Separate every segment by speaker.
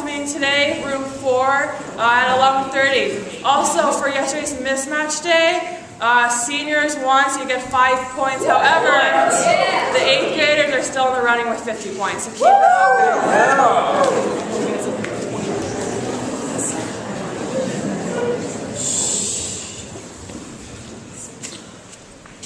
Speaker 1: council meeting today, room 4 at 11:30. Also, for yesterday's mismatch day, seniors won, so you get 5 points. However, the 8th graders are still in the running with 50 points, so keep it up.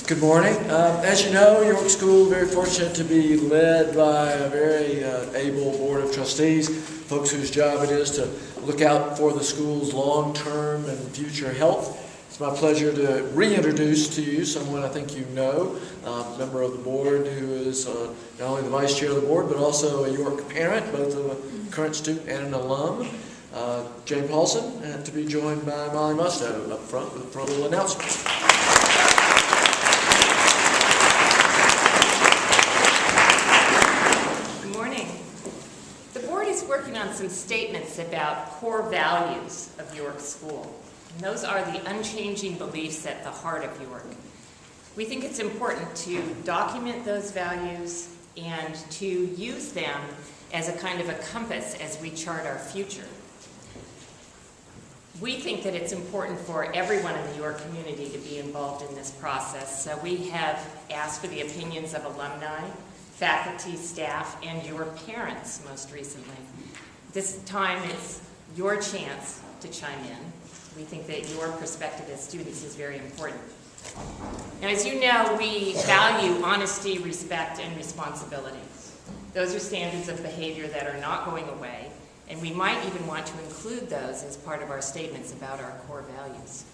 Speaker 2: Good morning. As you know, York School very fortunate to be led by a very able board of trustees, folks whose job it is to look out for the school's long-term and future health. It's my pleasure to reintroduce to you someone I think you know, a member of the board who is not only the vice chair of the board, but also a York parent, both a current student and an alum. Jane Paulson, and to be joined by Molly Musto up front with a little announcement.
Speaker 3: Working on some statements about core values of York School. And those are the unchanging beliefs at the heart of York. We think it's important to document those values and to use them as a kind of a compass as we chart our future. We think that it's important for everyone in the York community to be involved in this process, so we have asked for the opinions of alumni, faculty, staff, and your parents most recently. This time it's your chance to chime in. We think that your perspective as students is very important. Now, as you know, we value honesty, respect, and responsibility. Those are standards of behavior that are not going away, and we might even want to include those as part of our statements about our core values.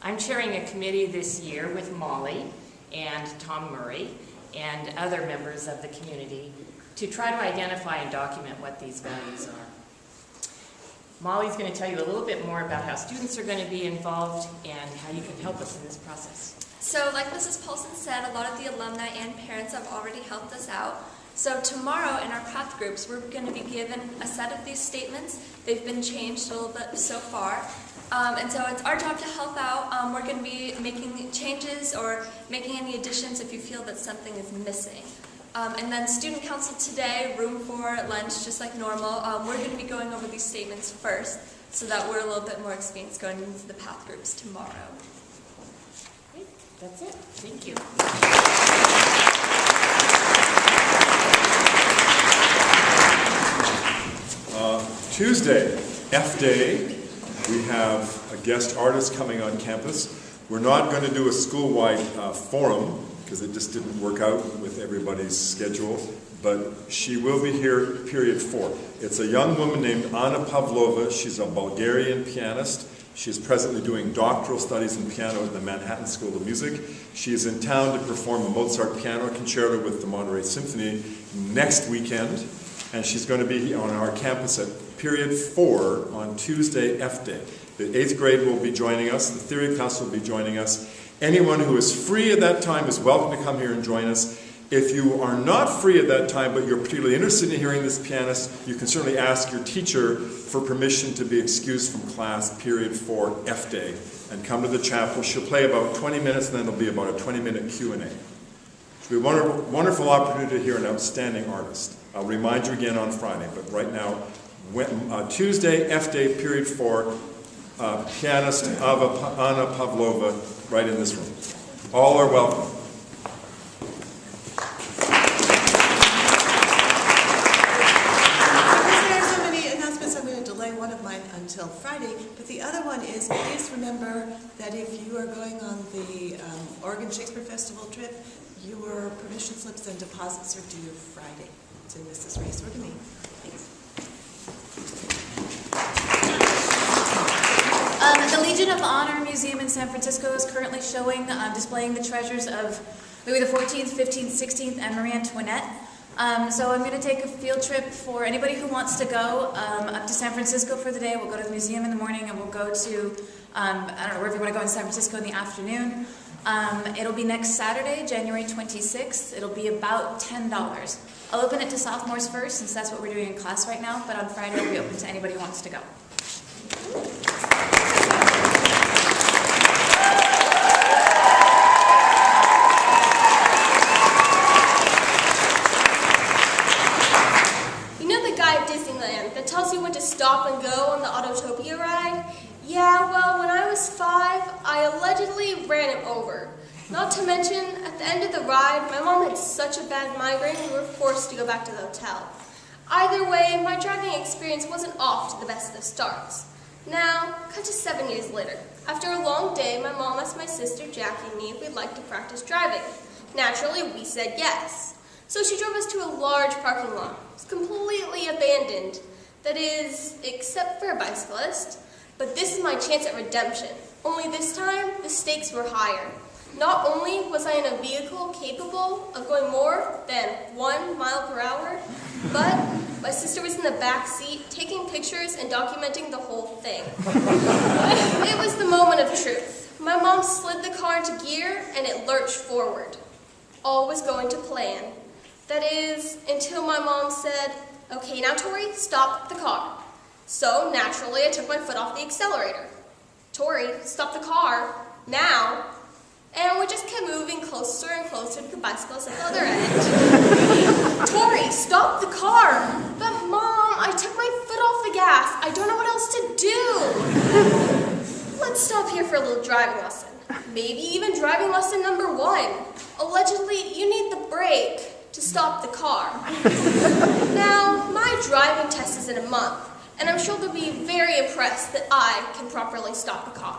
Speaker 3: I'm chairing a committee this year with Molly and Tom Murray and other members of the community to try to identify and document what these values are. Molly's going to tell you a little bit more about how students are going to be involved and how you can help us in this process.
Speaker 4: So like Mrs. Paulson said, a lot of the alumni and parents have already helped us out. So tomorrow in our path groups, we're going to be given a set of these statements. They've been changed a little bit so far. And so it's our job to help out. We're going to be making changes or making any additions if you feel that something is missing. And then student council today, room 4 at lunch, just like normal. We're going to be going over these statements first so that we're a little bit more experienced going into the path groups tomorrow.
Speaker 3: Great. That's it. Thank you.
Speaker 5: Tuesday, F Day, we have a guest artist coming on campus. We're not going to do a school-wide forum because it just didn't work out with everybody's schedule, but she will be here period 4. It's a young woman named Anna Pavlova. She's a Bulgarian pianist. She is presently doing doctoral studies in piano at the Manhattan School of Music. She is in town to perform a Mozart piano concerto with the Monterey Symphony next weekend, and she's going to be on our campus at period 4 on Tuesday, F Day. The 8th grade will be joining us. The theory class will be joining us. Anyone who is free at that time is welcome to come here and join us. If you are not free at that time, but you're particularly interested in hearing this pianist, you can certainly ask your teacher for permission to be excused from class period 4, F Day, and come to the chapel. She'll play about 20 minutes, and then it'll be about a 20-minute Q&A. It'll be a wonderful opportunity to hear an outstanding artist. I'll remind you again on Friday, but right now, Tuesday, F Day, period 4, pianist Anna Pavlova, right in this room. All are welcome.
Speaker 6: Because there are so many announcements, I'm going to delay one of mine until Friday, but the other one is, please remember that if you are going on the Oregon Shakespeare Festival trip, your permission slips and deposits are due Friday. It's in Mrs. Ray's or to me. Thanks.
Speaker 7: The Legion of Honor Museum in San Francisco is currently showing, displaying the treasures of Louis XIV, 15th, 16th, and Marie Antoinette. So I'm going to take a field trip for anybody who wants to go up to San Francisco for the day. We'll go to the museum in the morning, and we'll go to, I don't know, wherever you want to go in San Francisco in the afternoon. It'll be next Saturday, January 26th. It'll be about $10. I'll open it to sophomores first, since that's what we're doing in class right now, but on Friday it'll be open to anybody who wants to go.
Speaker 4: You know the guy at Disneyland that tells you when to
Speaker 8: was 5, I allegedly ran him over. Not to mention, at the end of the ride, my mom had such a bad migraine we were forced to go back to the hotel. Either way, my driving experience wasn't off to the best of starts. Now, cut to 7 years later. After a long day, my mom asked my sister Jackie and me if we'd like to practice driving. Naturally, we said yes. So she drove us to a large parking lot. It was completely abandoned. That is, except for a bicyclist. But this is my chance at redemption. Only this time, the stakes were higher. Not only was I in a vehicle capable of going more than 1 mile per hour, but my sister was in the back seat taking pictures and documenting the whole thing. It was the moment of truth. My mom slid the car into gear and it lurched forward. All was going to plan. That is, until my mom said, "Okay, now Tori, stop the car." So naturally, I took my foot off the accelerator. "Tori, stop the car, now." And we just kept moving closer and closer to the bicyclist at the other end. "Tori, stop the car." "But Mom, I took my foot off the gas. I don't know what else to do." Let's stop here for a little driving lesson. Maybe even driving lesson number 1. Allegedly, you need the brake to stop the car. Now, my driving test is in a month, and I'm sure they'll be very impressed that I can properly stop a car.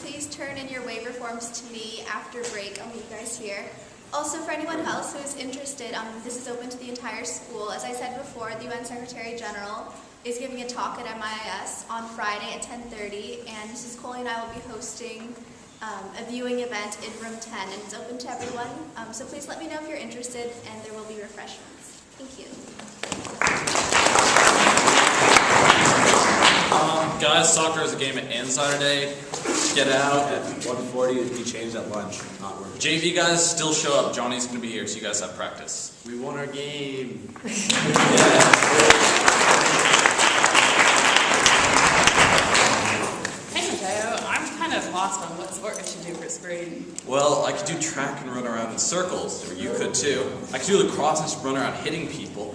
Speaker 9: Please turn in your waiver forms to me after break. I'll meet you guys here. Also, for anyone else who is interested, this is open to the entire school. As I said before, the UN Secretary General is giving a talk at MIS on Friday at 10:30, and Mrs. Coley and I will be hosting a viewing event in room 10, and it's open to everyone. So please let me know if you're interested, and there will be refreshments. Thank you.
Speaker 10: Guys, soccer is a game at Ann Saturday. Get out.
Speaker 11: At 1:40, it'd be changed at lunch. Not working.
Speaker 10: JV guys, still show up. Johnny's going to be here, so you guys have practice.
Speaker 2: We won our game.
Speaker 12: Hey Mateo, I'm kind of lost on what sport I should do for spring.
Speaker 10: Well, I could do track and run around in circles, or you could too. I could do lacrosse and just run around hitting people.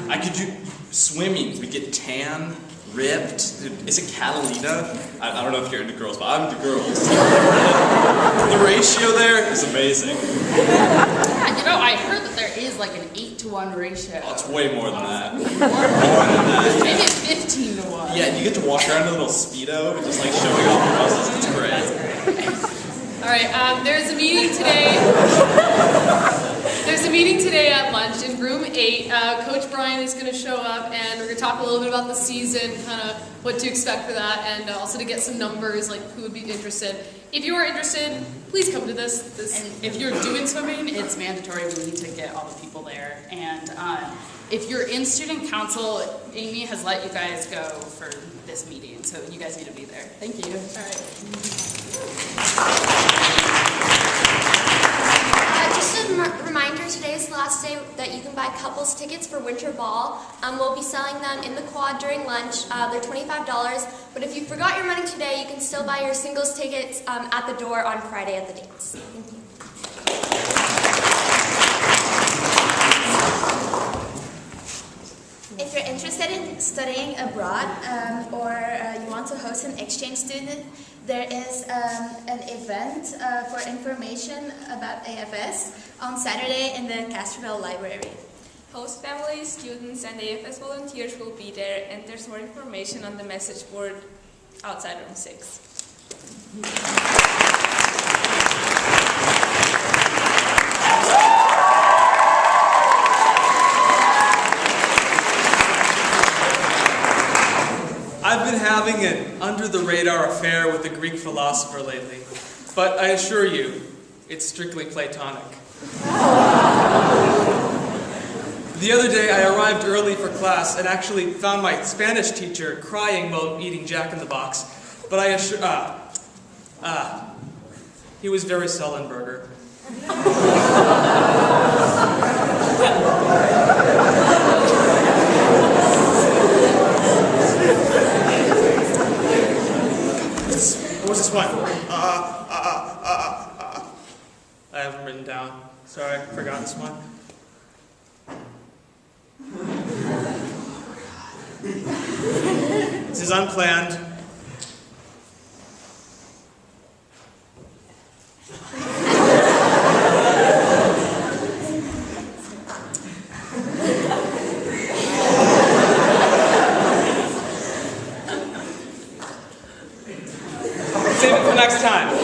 Speaker 10: I could do swimming. We get tan, ripped. Is it Catalina? I don't know if you're into girls, but I'm into girls. The ratio there is amazing.
Speaker 12: Yeah, you know, I heard that there is like an 8-to-1 ratio.
Speaker 10: Oh, it's way more than that. More than that.
Speaker 12: Maybe 15-to-1.
Speaker 10: Yeah, you get to walk around in a little Speedo and just like showing off your muscles. It's great.
Speaker 12: All right, there's a meeting today. There's a meeting today at lunch in room 8. Coach Brian is going to show up, and we're going to talk a little bit about the season, kind of what to expect for that, and also to get some numbers, like who would be interested. If you are interested, please come to this. And if you're doing swimming, it's mandatory. We need to get all the people there. And if you're in student council, Amy has let you guys go for this meeting, so you guys need to be there. Thank you. All right.
Speaker 4: Just a reminder, today is the last day that you can buy couples tickets for Winter Ball. We'll be selling them in the quad during lunch. They're $25, but if you forgot your money today, you can still buy your singles tickets at the door on Friday at the dance. Thank you.
Speaker 9: If you're interested in studying abroad or you want to host an exchange student, there is an event for information about AFS on Saturday in the Castroville Library.
Speaker 13: Host families, students, and AFS volunteers will be there, and there's more information on the message board outside room 6.
Speaker 14: I've been having an under-the-radar affair with a Greek philosopher lately, but I assure you, it's strictly platonic. The other day, I arrived early for class and actually found my Spanish teacher crying while eating Jack in the Box, but I assure... he was very Sullenberger. What was this one? I have them written down. Sorry, I forgot this one. This is unplanned. Save it for next time.